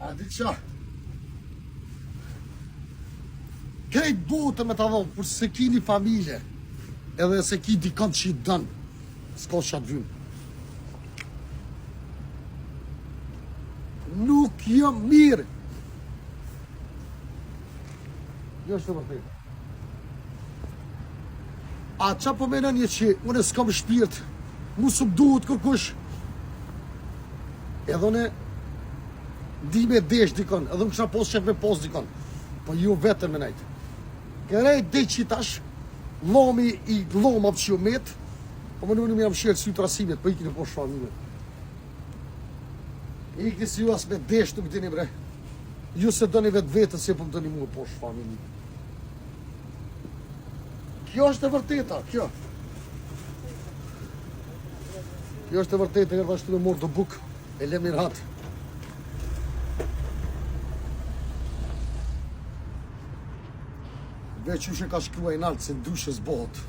A di qa? Krejt botë me të dhonë, për se ki një familje, edhe se ki dikant që i dënë, s'ka që atë vynë. Nuk jam mirë. Jo është të vërtetë. A qa po menen një që unë s'kam shpirt, mu s'm duhet kërkush, edhe unë di me desh dikon, edhe më kësha pos qef me pos dikon, po ju vetën me nejtë. Kërejt dhe që tash, lomi i loma për që ju metë, po më në jam shirë sy të rasimit, po iki në po shfamime. Iki si ju as me desh nuk dini bre, ju se do një vetë vetën, se po më do një mu po shfamime. Kjo është e vërteta, kjo. Kjo është e vërteta, njerë vashtu me morë do buk, e lem një ratë. Veç që ka shkrua i naltë, se ndushës bëhët.